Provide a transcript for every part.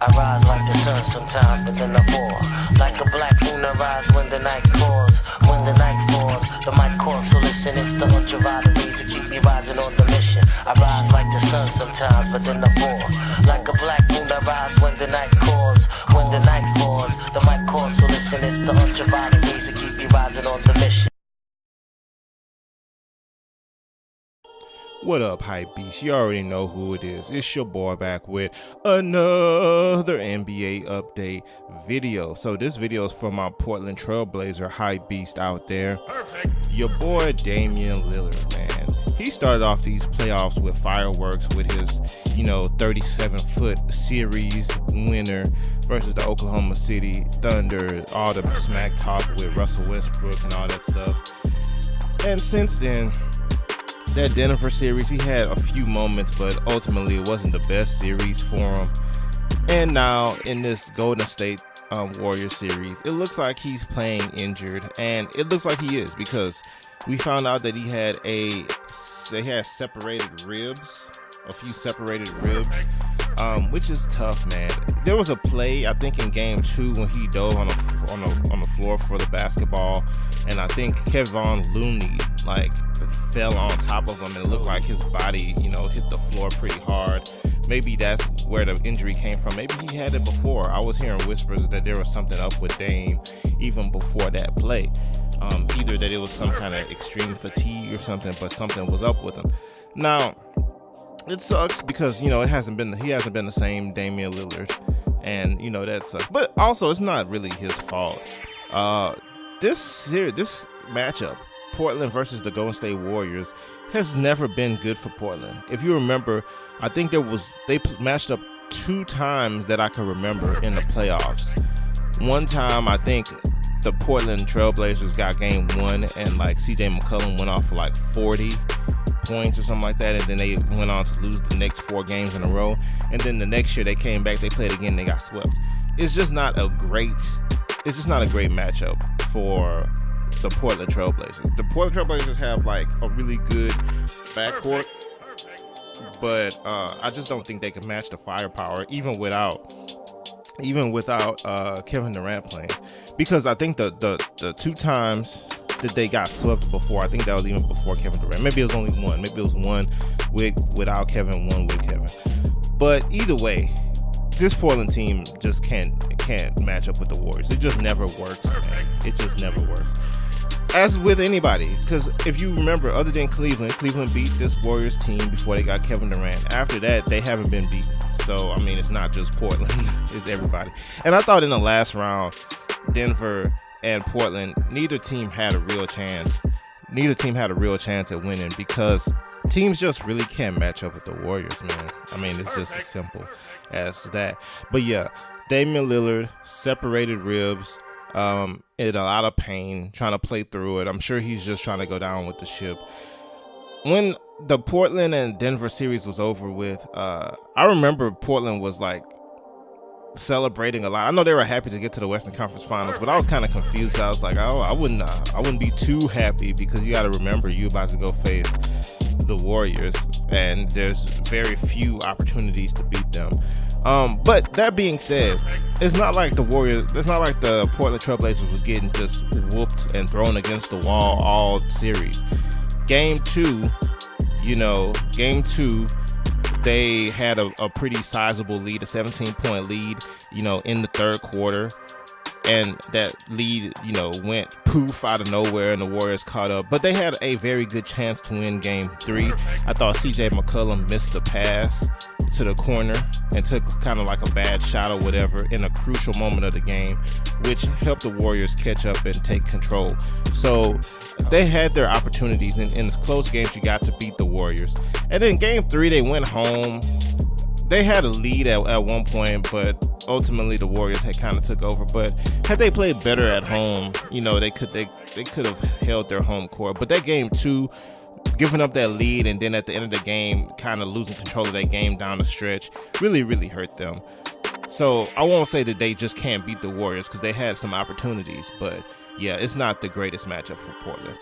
I rise like the sun sometimes, but then I fall. Like a black moon I rise when the night falls. When the night falls, the mic calls, so listen, it's the ultraviolet rays that keep me rising on the mission. I rise like the sun sometimes, but then I fall. Like a black moon I rise when the night calls. When the night falls, the mic calls, so listen, it's the ultraviolet rays that keep me rising on the mission. What up, hype beast? You already know who it is. It's your boy back with another NBA update video. So this video is from my Portland Trailblazer hype beast out there. Perfect. Your boy Damian Lillard, man. He started off these playoffs with fireworks with his, 37-foot series winner versus the Oklahoma City Thunder. All the smack talk with Russell Westbrook and all that stuff. And since then, that Denver series, he had a few moments, but ultimately it wasn't the best series for him. And now in this Golden State Warriors series, it looks like he's playing injured, and it looks like he is because we found out that they had separated ribs, a few separated ribs, which is tough, man. There was a play, I think in game 2 when he dove on the floor for the basketball, and I think Kevon Looney fell on top of him, and it looked like his body, hit the floor pretty hard. Maybe that's where the injury came from. Maybe he had it before. I was hearing whispers that there was something up with Dame even before that play. Either that it was some kind of extreme fatigue or something, but something was up with him. Now, it sucks because he hasn't been the same Damian Lillard, and that sucks. But also, it's not really his fault. This matchup, Portland versus the Golden State Warriors, has never been good for Portland. If you remember, I think they matched up 2 times that I can remember in the playoffs. One time, I think the Portland Trailblazers got game 1, and CJ McCollum went off for 40 points or something like that, and then they went on to lose the next 4 games in a row. And then the next year they came back, they played again, they got swept. It's just not a great matchup for the Portland Trailblazers. The Portland Trailblazers have a really good backcourt, but I just don't think they can match the firepower even without Kevin Durant playing, because I think the 2 times that they got swept before, I think that was even before Kevin Durant. Maybe it was only one. Maybe it was one without Kevin, one with Kevin. But either way, this Portland team just can't match up with the Warriors. It just never works, man. It just never works. As with anybody, because if you remember, other than Cleveland beat this Warriors team before they got Kevin Durant. After that, they haven't been beaten. So, I mean, it's not just Portland. It's everybody. And I thought in the last round, Denver and Portland, neither team had a real chance at winning, because teams just really can't match up with the Warriors, man. I mean, it's just as simple as that. But yeah, Damian Lillard, separated ribs, in a lot of pain, trying to play through it. I'm sure he's just trying to go down with the ship. When the Portland and Denver series was over with, I remember Portland was celebrating a lot. I know they were happy to get to the Western Conference Finals, but I was kind of confused. I was like, oh, I wouldn't be too happy, because you got to remember, you about to go face the Warriors, and there's very few opportunities to beat them. But that being said, it's not like the Portland Trailblazers was getting just whooped and thrown against the wall all series. Game 2, they had a pretty sizable lead, a 17-point lead, in the third quarter. And that lead, went poof out of nowhere, and the Warriors caught up. But they had a very good chance to win game 3. I thought CJ McCollum missed the pass to the corner and took kind of a bad shot or whatever in a crucial moment of the game, which helped the Warriors catch up and take control. So they had their opportunities. In close games, you got to beat the Warriors. And then game 3, they went home. They had a lead at one point, but ultimately the Warriors had kind of took over. But had they played better at home, they could have held their home court. But that game 2, giving up that lead, and then at the end of the game kind of losing control of that game down the stretch, really, really hurt them. So I won't say that they just can't beat the Warriors, because they had some opportunities. But yeah, it's not the greatest matchup for Portland.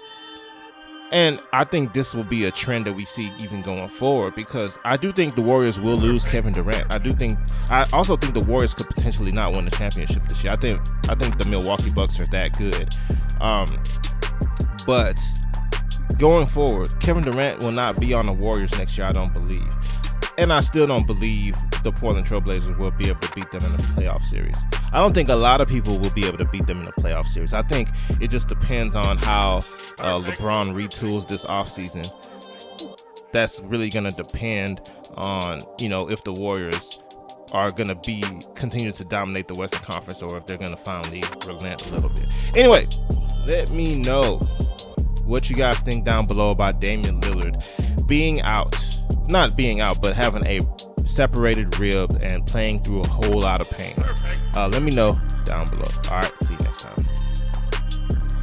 And I think this will be a trend that we see even going forward, because I do think the Warriors will lose Kevin Durant. I also think the Warriors could potentially not win the championship this year. I think the Milwaukee Bucks are that good. But going forward, Kevin Durant will not be on the Warriors next year, I don't believe. And I still don't believe the Portland Trail Blazers will be able to beat them in the playoff series. I don't think a lot of people will be able to beat them in the playoff series. I think it just depends on how LeBron retools this offseason. That's really going to depend on, if the Warriors are going to continue to dominate the Western Conference, or if they're going to finally relent a little bit. Anyway, let me know what you guys think down below about Damian Lillard not being out, but having a separated rib and playing through a whole lot of pain. Let me know down below. All right, see you next time.